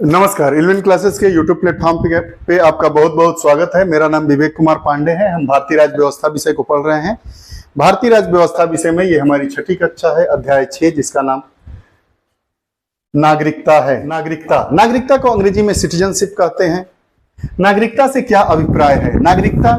नमस्कार, इल्विन क्लासेस के YouTube platform पे आपका बहुत बहुत स्वागत है। मेरा नाम विवेक कुमार पांडे है। हम भारतीय राज्य व्यवस्था विषय को पढ़ रहे हैं। भारतीय राज्य व्यवस्था विषय में ये हमारी छठी कक्षा है, अध्याय 6, जिसका नाम नागरिकता है। नागरिकता को अंग्रेजी में सिटीजनशिप कहते हैं। नागरिकता से क्या अभिप्राय है? नागरिकता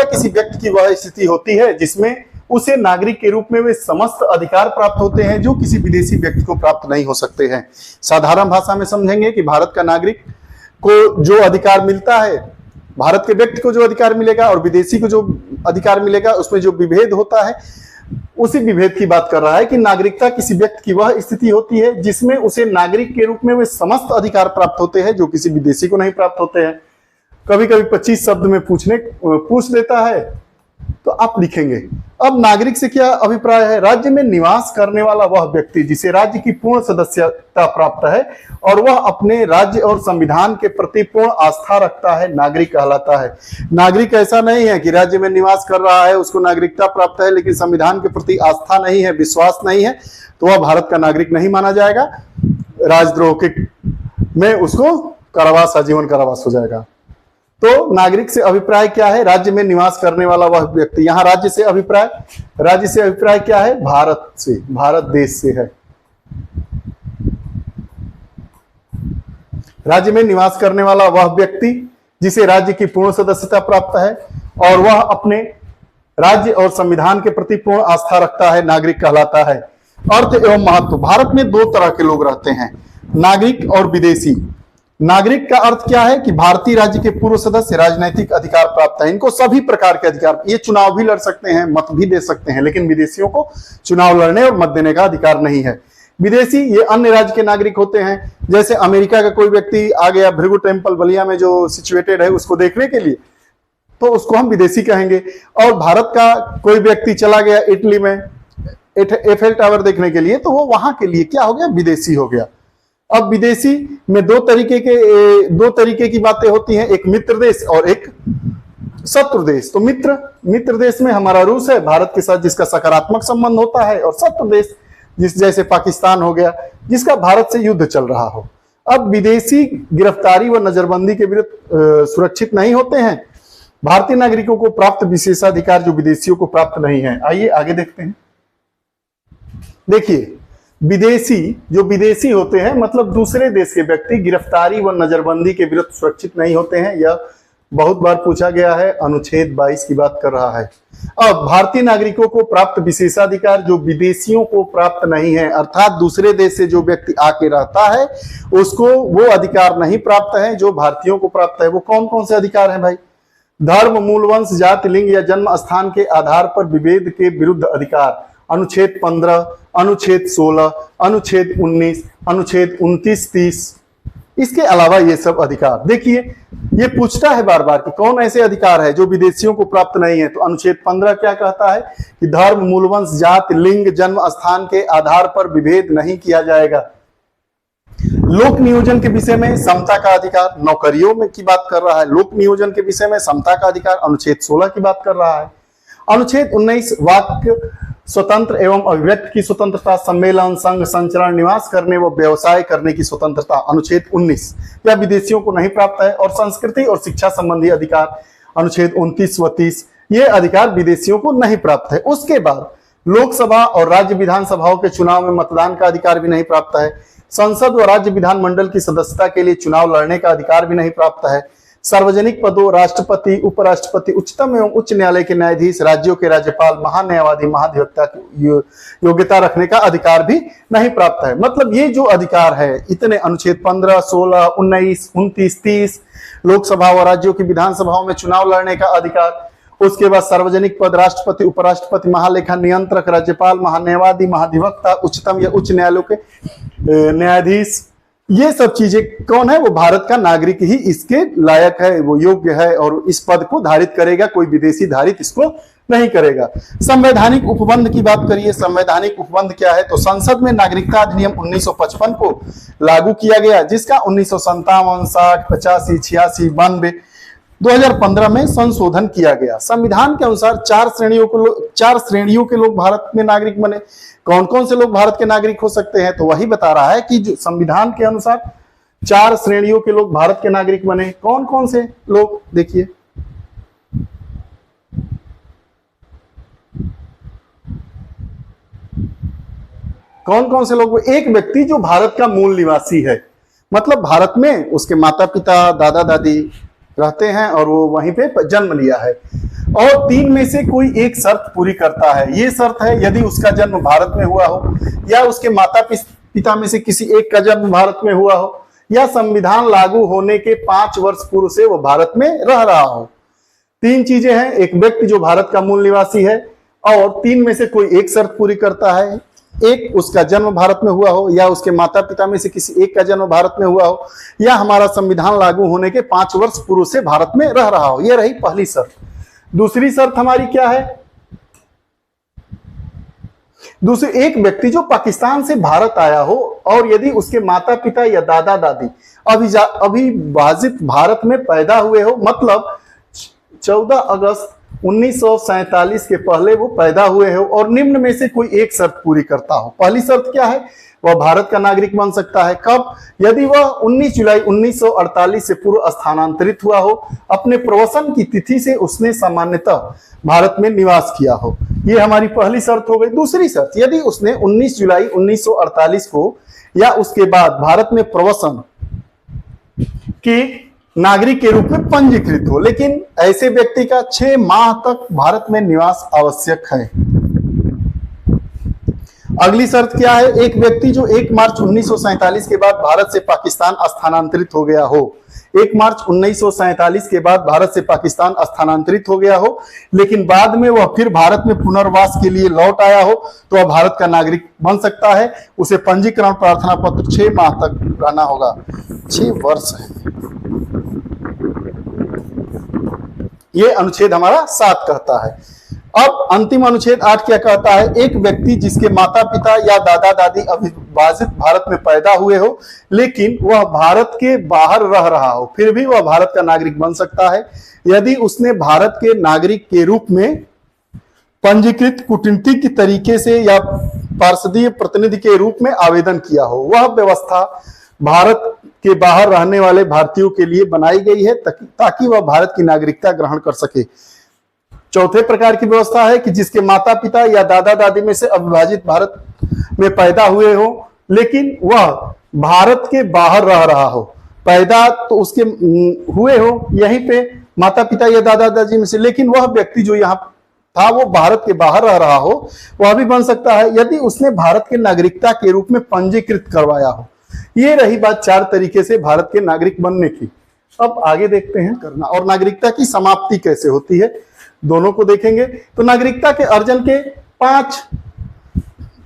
किसी व्यक्ति की वह स्थिति होती है जिसमें उसे नागरिक के रूप में वे समस्त अधिकार प्राप्त होते हैं जो किसी विदेशी व्यक्ति को प्राप्त नहीं हो सकते हैं। साधारण भाषा में समझेंगे कि भारत का नागरिक को जो अधिकार मिलता है, भारत के व्यक्ति को जो अधिकार मिलेगा और विदेशी को जो अधिकार मिलेगा, उसमें जो विभेद होता है, उसी विभेद की बात कर रहा है कि नागरिकता किसी व्यक्ति की वह स्थिति होती है जिसमें उसे नागरिक के रूप में वे समस्त अधिकार प्राप्त होते हैं जो किसी विदेशी को नहीं प्राप्त होते हैं। कभी कभी 25 शब्द में पूछ देता है तो आप लिखेंगे। अब नागरिक से क्या अभिप्राय है? राज्य में निवास करने वाला वह व्यक्ति जिसे राज्य की पूर्ण सदस्यता प्राप्त है और वह अपने राज्य और संविधान के प्रति पूर्ण आस्था रखता है, नागरिक कहलाता है। नागरिक ऐसा नहीं है कि राज्य में निवास कर रहा है, उसको नागरिकता प्राप्त है, लेकिन संविधान के प्रति आस्था नहीं है, विश्वास नहीं है, तो वह भारत का नागरिक नहीं माना जाएगा। राजद्रोह के में उसको कारावास, आजीवन कारावास हो जाएगा। तो नागरिक से अभिप्राय क्या है? राज्य में निवास करने वाला वह व्यक्ति। यहां राज्य से अभिप्राय क्या है? भारत से, भारत देश से है। राज्य में निवास करने वाला वह व्यक्ति जिसे राज्य की पूर्ण सदस्यता प्राप्त है और वह अपने राज्य और संविधान के प्रति पूर्ण आस्था रखता है, नागरिक कहलाता है। अर्थ एवं महत्व। भारत में दो तरह के लोग रहते हैं, नागरिक और विदेशी। नागरिक का अर्थ क्या है कि भारतीय राज्य के पूर्व सदस्य राजनीतिक अधिकार प्राप्त है। इनको सभी प्रकार के अधिकार, ये चुनाव भी लड़ सकते हैं, मत भी दे सकते हैं, लेकिन विदेशियों को चुनाव लड़ने और मत देने का अधिकार नहीं है। विदेशी ये अन्य राज्य के नागरिक होते हैं। जैसे अमेरिका का कोई व्यक्ति आ गया भृगु टेम्पल बलिया में जो सिचुएटेड है उसको देखने के लिए, तो उसको हम विदेशी कहेंगे। और भारत का कोई व्यक्ति चला गया इटली में एफेल टावर देखने के लिए, तो वो वहां के लिए क्या हो गया? विदेशी हो गया। अब विदेशी में दो तरीके की बातें होती हैं, एक मित्र देश और एक शत्रु देश। तो मित्र देश में हमारा रूस है भारत के साथ, जिसका सकारात्मक संबंध होता है, और शत्रु देश जैसे पाकिस्तान हो गया, जिसका भारत से युद्ध चल रहा हो। अब विदेशी गिरफ्तारी व नजरबंदी के विरुद्ध सुरक्षित नहीं होते हैं। भारतीय नागरिकों को प्राप्त विशेषाधिकार जो विदेशियों को प्राप्त नहीं है। आइए आगे देखते हैं। देखिए, जो विदेशी होते हैं, मतलब दूसरे देश के व्यक्ति, गिरफ्तारी व नजरबंदी के विरुद्ध सुरक्षित नहीं होते हैं। यह बहुत बार पूछा गया है, अनुच्छेद 22 की बात कर रहा है। अब भारतीय नागरिकों को प्राप्त विशेषाधिकार जो विदेशियों को प्राप्त नहीं है, अर्थात दूसरे देश से जो व्यक्ति आके रहता है उसको वो अधिकार नहीं प्राप्त है जो भारतीयों को प्राप्त है। वो कौन कौन से अधिकार हैं भाई? धर्म, मूल वंश, जाति, लिंग या जन्म स्थान के आधार पर विभेद के विरुद्ध अधिकार, अनुच्छेद 15, अनुच्छेद 16, अनुच्छेद 19, अनुच्छेद 29-30। इसके अलावा ये सब अधिकार, देखिए ये पूछता है बार बार कि कौन ऐसे अधिकार है जो विदेशियों को प्राप्त नहीं है। तो अनुच्छेद 15 क्या कहता है कि धर्म, मूलवंश, जाति, लिंग, जन्म स्थान के आधार पर विभेद नहीं किया जाएगा। लोक नियोजन के विषय में समता का अधिकार, नौकरियों में की बात कर रहा है। लोक नियोजन के विषय में समता का अधिकार अनुच्छेद 16 की बात कर रहा है। अनुच्छेद 19 वाक्य स्वतंत्र एवं अभिव्यक्ति की स्वतंत्रता, सम्मेलन, संघ, संचरण, निवास करने व व्यवसाय करने की स्वतंत्रता, अनुच्छेद 19 यह विदेशियों को नहीं प्राप्त है। और संस्कृति और शिक्षा संबंधी अधिकार, अनुच्छेद 29 व 30 ये अधिकार विदेशियों को नहीं प्राप्त है। उसके बाद लोकसभा और राज्य विधानसभाओं के चुनाव में मतदान का अधिकार भी नहीं प्राप्त है। संसद व राज्य विधानमंडल की सदस्यता के लिए चुनाव लड़ने का अधिकार भी नहीं प्राप्त है। सार्वजनिक पदों, राष्ट्रपति, उपराष्ट्रपति, उच्चतम एवं उच्च न्यायालय के न्यायाधीश, राज्यों के राज्यपाल, महान्यायवादी, महाधिवक्ता की योग्यता रखने का अधिकार भी नहीं प्राप्त है। मतलब ये जो अधिकार है इतने, अनुच्छेद 15, 16, 19, 29, 30, लोकसभा व राज्यों की विधानसभाओं में चुनाव लड़ने का अधिकार, उसके बाद सार्वजनिक पद, राष्ट्रपति, उपराष्ट्रपति, महालेखा नियंत्रक, राज्यपाल, महान्यायवादी, महाधिवक्ता, उच्चतम या उच्च न्यायालयों के न्यायाधीश, ये सब चीजें कौन है? वो भारत का नागरिक ही इसके लायक है, वो योग्य है और इस पद को धारित करेगा। कोई विदेशी धारित इसको नहीं करेगा। संवैधानिक उपबंध की बात करिए। संवैधानिक उपबंध क्या है? तो संसद में नागरिकता अधिनियम 1955 को लागू किया गया, जिसका 1957, 60, 85, 86, 92 2015 में संशोधन किया गया। संविधान के अनुसार 4 श्रेणियों के लोग भारत में नागरिक बने। कौन कौन से लोग भारत के नागरिक हो सकते हैं? तो वही बता रहा है कि जो संविधान के अनुसार 4 श्रेणियों के लोग भारत के नागरिक बने। कौन कौन से लोग? देखिए, कौन कौन से लोग? एक व्यक्ति जो भारत का मूल निवासी है, मतलब भारत में उसके माता पिता दादा दादी रहते हैं और वो वहीं पे जन्म लिया है, और 3 में से कोई एक शर्त पूरी करता है। ये शर्त है यदि उसका जन्म भारत में हुआ हो, या उसके माता पिता में से किसी एक का जन्म भारत में हुआ हो, या संविधान लागू होने के 5 वर्ष पूर्व से वो भारत में रह रहा हो। 3 चीजें हैं। एक व्यक्ति जो भारत का मूल निवासी है, और 3 में से कोई एक शर्त पूरी करता है। एक, उसका जन्म भारत में हुआ हो, या उसके माता पिता में से किसी एक का जन्म भारत में हुआ हो, या हमारा संविधान लागू होने के 5 वर्ष पूर्व से भारत में रह रहा हो। यह रही पहली शर्त। दूसरी शर्त हमारी क्या है? दूसरी, एक व्यक्ति जो पाकिस्तान से भारत आया हो, और यदि उसके माता पिता या दादा दादी अविभाजित भारत में पैदा हुए हो, मतलब 14 अगस्त 1947 के पहले वो पैदा हुए हो, और निम्न में से कोई एक शर्त पूरी करता हो। पहली शर्त क्या है? वह भारत का नागरिक बन सकता है। कब? यदि वह 19 जुलाई 1948 से पूर्व स्थानांतरित हुआ हो, अपने प्रवसन की तिथि से उसने सामान्यतः भारत में निवास किया हो। यह हमारी पहली शर्त हो गई। दूसरी शर्त, यदि उसने 19 जुलाई 1948 को या उसके बाद भारत में प्रवसन की नागरिक के रूप में पंजीकृत हो, लेकिन ऐसे व्यक्ति का 6 माह तक भारत में निवास आवश्यक है। अगली शर्त क्या है? एक व्यक्ति जो 1 मार्च 1947 के बाद भारत से पाकिस्तान स्थानांतरित हो गया हो, 1 मार्च 1947 के बाद भारत से पाकिस्तान स्थानांतरित हो गया हो, लेकिन बाद में वह फिर भारत में पुनर्वास के लिए लौट आया हो, तो वह भारत का नागरिक बन सकता है। उसे पंजीकरण प्रार्थना पत्र 6 माह तक रहना होगा। 6 वर्ष है। ये अनुच्छेद हमारा 7 कहता है। अब अंतिम अनुच्छेद 8 क्या कहता है? एक व्यक्ति जिसके माता पिता या दादा दादी अविभाजित भारत में पैदा हुए हो, लेकिन वह भारत के बाहर रह रहा हो, फिर भी वह भारत का नागरिक बन सकता है यदि उसने भारत के नागरिक के रूप में पंजीकृत कूटनीतिक तरीके से या पार्षदीय प्रतिनिधि के रूप में आवेदन किया हो। वह व्यवस्था भारत के बाहर रहने वाले भारतीयों के लिए बनाई गई है ताकि वह भारत की नागरिकता ग्रहण कर सके। चौथे प्रकार की व्यवस्था है कि जिसके माता पिता या दादा दादी में से अविभाजित भारत में पैदा हुए हो, लेकिन वह भारत के बाहर रह रहा हो। पैदा तो उसके हुए हो यहीं पे माता पिता या दादा दादी में से, लेकिन वह व्यक्ति जो यहाँ था वो भारत के बाहर रह रहा हो, वह भी बन सकता है यदि उसने भारत के नागरिकता के रूप में पंजीकृत करवाया हो। ये रही बात 4 तरीके से भारत के नागरिक बनने की। अब आगे देखते हैं करना और नागरिकता की समाप्ति कैसे होती है, दोनों को देखेंगे। तो नागरिकता के अर्जन के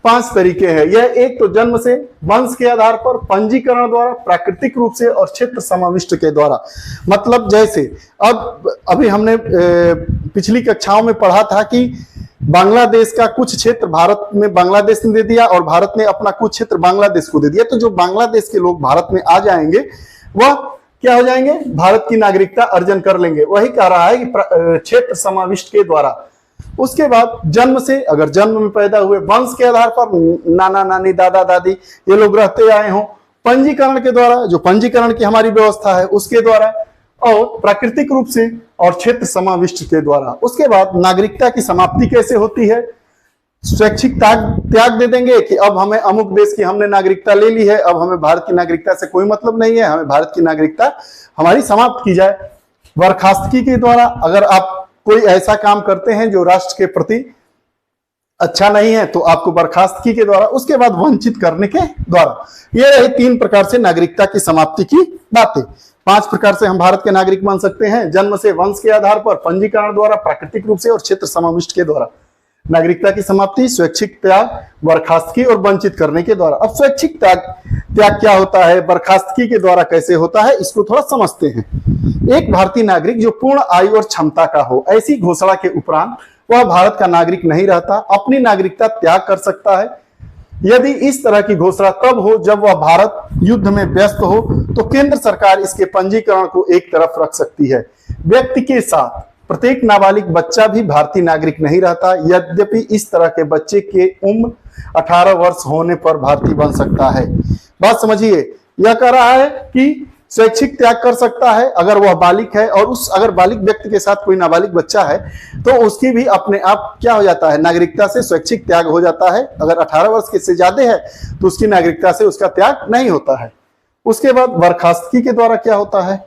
5 तरीके हैं। यह एक तो जन्म से, वंश के आधार पर, पंजीकरण द्वारा, प्राकृतिक रूप से और क्षेत्र समाविष्ट के द्वारा। मतलब जैसे अभी हमने पिछली कक्षाओं में पढ़ा था कि बांग्लादेश का कुछ क्षेत्र भारत में बांग्लादेश ने दे दिया और भारत ने अपना कुछ क्षेत्र बांग्लादेश को दे दिया। तो जो बांग्लादेश के लोग भारत में आ जाएंगे वह क्या हो जाएंगे? भारत की नागरिकता अर्जन कर लेंगे। वही कह रहा है कि क्षेत्र समाविष्ट के द्वारा। उसके बाद जन्म से, अगर जन्म में पैदा हुए, वंश के आधार पर नाना नानी दादा दादी ये लोग रहते आए हों, पंजीकरण के द्वारा, जो पंजीकरण की हमारी व्यवस्था है उसके द्वारा, और प्राकृतिक रूप से और क्षेत्र समाविष्ट के द्वारा। उसके बाद नागरिकता की समाप्ति कैसे होती है? स्वैच्छिक त्याग दे देंगे कि अब हमें अमुक देश की हमने नागरिकता ले ली है, अब हमें भारत की नागरिकता से कोई मतलब नहीं है, हमें भारत की नागरिकता हमारी समाप्त की जाए। बर्खास्तगी के द्वारा, अगर आप कोई ऐसा काम करते हैं जो राष्ट्र के प्रति अच्छा नहीं है तो आपको बर्खास्तगी के द्वारा, उसके बाद वंचित करने के द्वारा। ये रही 3 प्रकार से नागरिकता की समाप्ति की बातें। 5 प्रकार से हम भारत के नागरिक बन सकते हैं: जन्म से, वंश के आधार पर, पंजीकरण द्वारा, प्राकृतिक रूप से और क्षेत्र समाविष्ट के द्वारा। नागरिकता की समाप्ति स्वैच्छिक त्याग, बर्खास्तगी और वंचित करने के द्वारा। अब स्वैच्छिक त्याग क्या होता है, बर्खास्तगी के द्वारा कैसे होता है, इसको थोड़ा समझते हैं। एक भारतीय नागरिक जो पूर्ण आयु और क्षमता का हो, ऐसी घोषणा के उपरांत वह भारत का नागरिक नहीं रहता, अपनी नागरिकता त्याग कर सकता है। यदि इस तरह की घोषणा तब हो जब वह भारत युद्ध में व्यस्त हो, तो केंद्र सरकार इसके पंजीकरण को एक तरफ रख सकती है। व्यक्ति के साथ प्रत्येक नाबालिग बच्चा भी भारतीय नागरिक नहीं रहता, यद्यपि इस तरह के बच्चे के उम्र 18 वर्ष होने पर भारतीय बन सकता है। बात समझिए, यह कह रहा है कि स्वैच्छिक त्याग कर सकता है अगर वह बालिग है, और उस अगर बालिग व्यक्ति के साथ कोई नाबालिग बच्चा है तो उसकी भी अपने आप क्या हो जाता है, नागरिकता से स्वैच्छिक त्याग हो जाता है। अगर 18 वर्ष के से ज्यादा है तो उसकी नागरिकता से उसका त्याग नहीं होता है। उसके बाद बर्खास्तगी के द्वारा क्या होता है,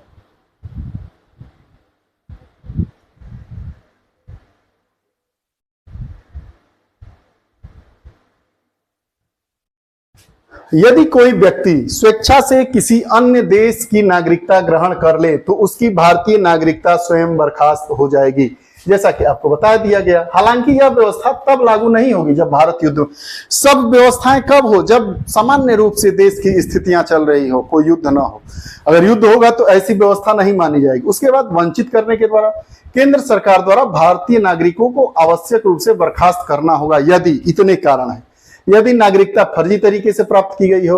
यदि कोई व्यक्ति स्वेच्छा से किसी अन्य देश की नागरिकता ग्रहण कर ले तो उसकी भारतीय नागरिकता स्वयं बर्खास्त हो जाएगी, जैसा कि आपको बता दिया गया। हालांकि यह व्यवस्था तब लागू नहीं होगी जब भारत युद्ध, सब व्यवस्थाएं कब हो, जब सामान्य रूप से देश की स्थितियां चल रही हो, कोई युद्ध ना हो। अगर युद्ध होगा तो ऐसी व्यवस्था नहीं मानी जाएगी। उसके बाद वंचित करने के द्वारा केंद्र सरकार द्वारा भारतीय नागरिकों को आवश्यक रूप से बर्खास्त करना होगा यदि इतने कारण है। यदि नागरिकता फर्जी तरीके से प्राप्त की गई हो,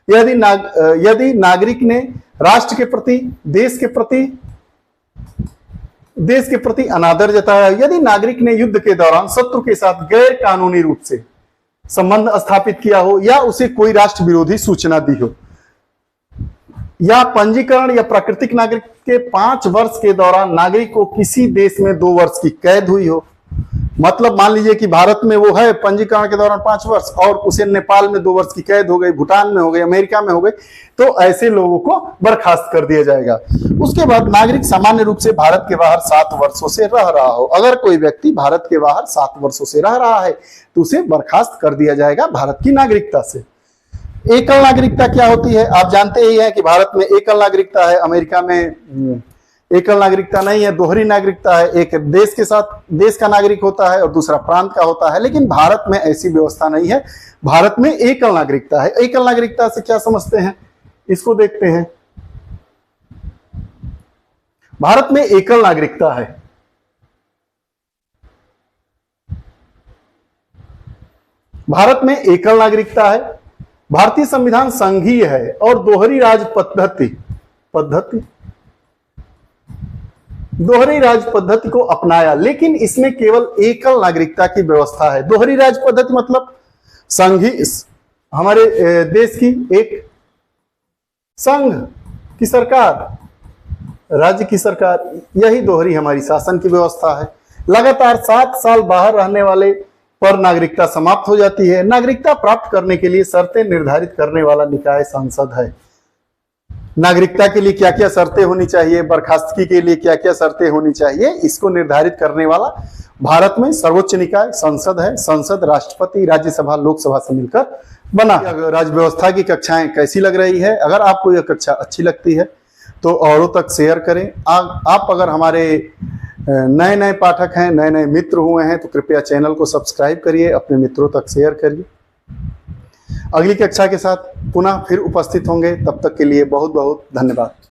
यदि नागरिक ने राष्ट्र के प्रति, देश के प्रति अनादर जताया, यदि नागरिक ने युद्ध के दौरान शत्रु के साथ गैर कानूनी रूप से संबंध स्थापित किया हो, या उसे कोई राष्ट्र विरोधी सूचना दी हो, या पंजीकरण या प्राकृतिक नागरिक के 5 वर्ष के दौरान नागरिक को किसी देश में 2 वर्ष की कैद हुई हो। मतलब मान लीजिए कि भारत में वो है पंजीकरण के दौरान 5 वर्ष और उसे नेपाल में 2 वर्ष की कैद हो गई, भूटान में हो गई, अमेरिका में हो गई, तो ऐसे लोगों को बर्खास्त कर दिया जाएगा। उसके बाद नागरिक सामान्य रूप से भारत के बाहर 7 वर्षों से रह रहा हो, अगर कोई व्यक्ति भारत के बाहर 7 वर्षों से रह रहा है तो उसे बर्खास्त कर दिया जाएगा भारत की नागरिकता से। एकल नागरिकता क्या होती है, आप जानते ही हैं कि भारत में एकल नागरिकता है, अमेरिका में एकल नागरिकता नहीं है, दोहरी नागरिकता है। एक देश के साथ देश का नागरिक होता है और दूसरा प्रांत का होता है, लेकिन भारत में ऐसी व्यवस्था नहीं है। भारत में एकल नागरिकता है। एकल नागरिकता से क्या समझते हैं, इसको देखते हैं। भारत में एकल नागरिकता है। भारत में एकल नागरिकता है। भारतीय संविधान संघीय है और दोहरी राज दोहरी राज पद्धति को अपनाया, लेकिन इसमें केवल एकल नागरिकता की व्यवस्था है। दोहरी राज पद्धति मतलब संघीय, हमारे देश की एक संघ की सरकार, राज्य की सरकार, यही दोहरी हमारी शासन की व्यवस्था है। लगातार 7 साल बाहर रहने वाले पर नागरिकता समाप्त हो जाती है। नागरिकता प्राप्त करने के लिए शर्तें निर्धारित करने वाला निकाय संसद है। नागरिकता के लिए क्या क्या शर्तें होनी चाहिए, बर्खास्तगी के लिए क्या क्या शर्तें होनी चाहिए, इसको निर्धारित करने वाला भारत में सर्वोच्च निकाय संसद है। संसद राष्ट्रपति, राज्यसभा, लोकसभा से मिलकर बना। राज्य व्यवस्था की कक्षाएं कैसी लग रही है, अगर आपको यह कक्षा अच्छी लगती है तो औरों तक शेयर करें। आप अगर हमारे नए नए पाठक हैं, नए नए मित्र हुए हैं तो कृपया चैनल को सब्सक्राइब करिए, अपने मित्रों तक शेयर करिए। अगली कक्षा के साथ पुनः फिर उपस्थित होंगे, तब तक के लिए बहुत बहुत धन्यवाद।